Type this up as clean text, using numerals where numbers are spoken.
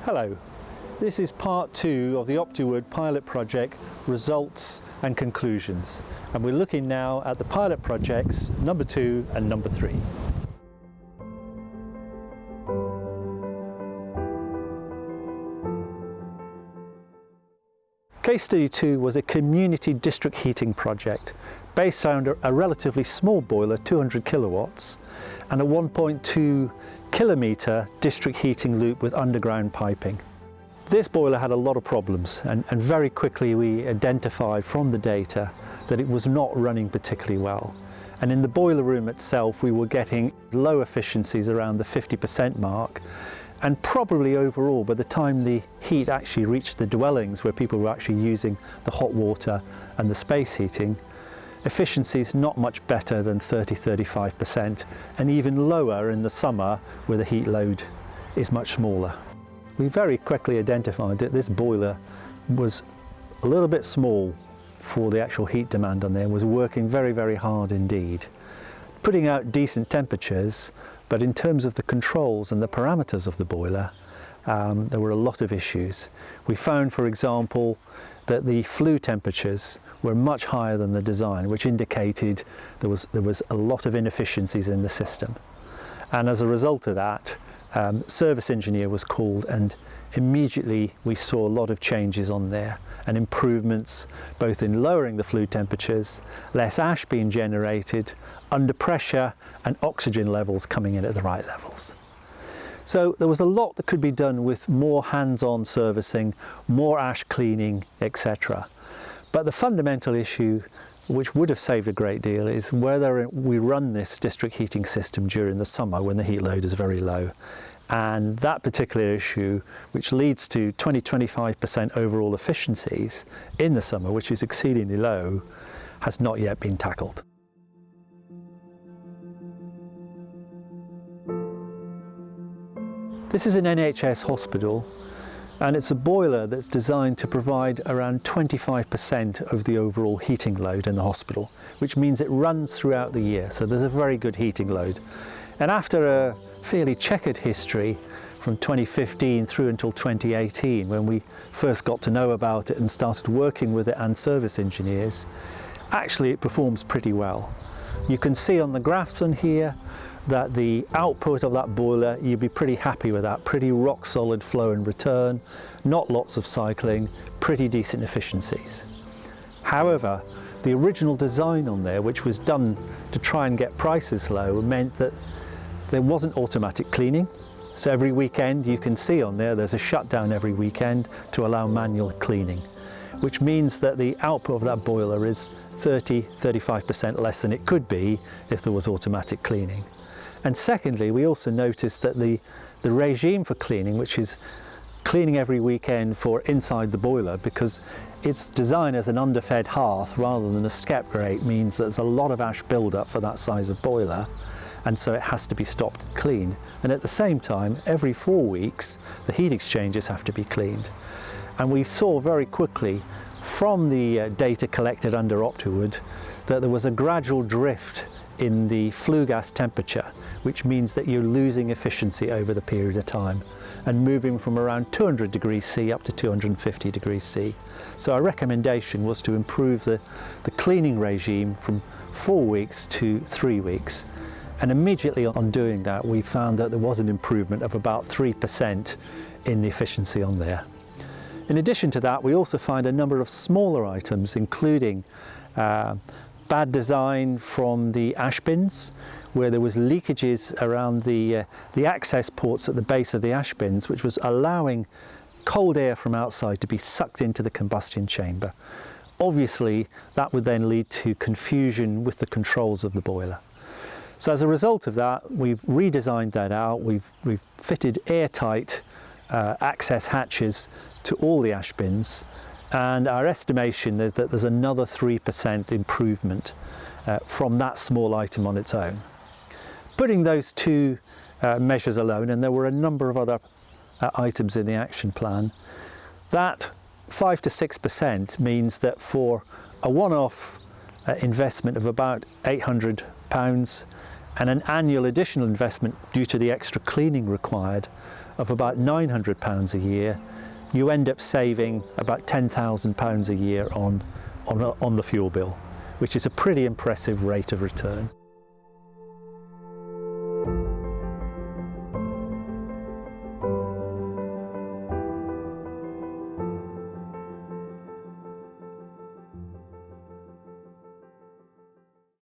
Hello, this is part 2 of the OPTIWOOD pilot project results and conclusions, and we're looking now at the pilot projects number 2 and number 3. Case study 2 was a community district heating project based on a relatively small boiler, 200 kilowatts, and a 1.2 kilometre district heating loop with underground piping. This boiler had a lot of problems, and very quickly we identified from the data that it was not running particularly well. And in the boiler room itself we were getting low efficiencies around the 50% mark, and probably overall by the time the heat actually reached the dwellings where people were actually using the hot water and the space heating, efficiencies not much better than 30–35%, and even lower in the summer where the heat load is much smaller. We very quickly identified that this boiler was a little bit small for the actual heat demand on there, was working very hard indeed, putting out decent temperatures, but in terms of the controls and the parameters of the boiler, there were a lot of issues. We found, for example, that the flue temperatures were much higher than the design, which indicated there was a lot of inefficiencies in the system. And as a result of that, service engineer was called, and immediately we saw a lot of changes on there and improvements both in lowering the flue temperatures, less ash being generated, under pressure, and oxygen levels coming in at the right levels. So there was a lot that could be done with more hands-on servicing, more ash cleaning, etc. But the fundamental issue, which would have saved a great deal, is whether we run this district heating system during the summer when the heat load is very low. And that particular issue, which leads to 20–25% overall efficiencies in the summer, which is exceedingly low, has not yet been tackled. This is an NHS hospital, and it's a boiler that's designed to provide around 25% of the overall heating load in the hospital, which means it runs throughout the year, so there's a very good heating load. And after a fairly checkered history from 2015 through until 2018, when we first got to know about it and started working with it and service engineers, actually it performs pretty well. You can see on the graphs on here that the output of that boiler, you'd be pretty happy with that, pretty rock solid flow and return, not lots of cycling, pretty decent efficiencies. However, the original design on there, which was done to try and get prices low, meant that there wasn't automatic cleaning. So every weekend, you can see on there, there's a shutdown every weekend to allow manual cleaning, which means that the output of that boiler is 30–35% less than it could be if there was automatic cleaning. And secondly, we also noticed that the regime for cleaning, which is cleaning every weekend for inside the boiler, because it's designed as an underfed hearth rather than a skep grate, means that there's a lot of ash build-up for that size of boiler, and so it has to be stopped and cleaned. And at the same time, every 4 weeks, the heat exchangers have to be cleaned. And we saw very quickly from the data collected under OPTIWOOD that there was a gradual drift in the flue gas temperature, which means that you're losing efficiency over the period of time and moving from around 200 degrees C up to 250 degrees C. So our recommendation was to improve the cleaning regime from 4 weeks to 3 weeks. And immediately on doing that, we found that there was an improvement of about 3% in the efficiency on there. In addition to that, we also find a number of smaller items, including bad design from the ash bins, where there was leakages around the access ports at the base of the ash bins, which was allowing cold air from outside to be sucked into the combustion chamber. Obviously, that would then lead to confusion with the controls of the boiler. So as a result of that, we've redesigned that out. We've fitted airtight access hatches to all the ash bins, and our estimation is that there's another 3% improvement from that small item on its own. Putting those two measures alone, and there were a number of other items in the action plan, that 5 to 6% means that for a one-off investment of about £800 and an annual additional investment due to the extra cleaning required of about £900 a year, you end up saving about £10,000 a year on the fuel bill, which is a pretty impressive rate of return.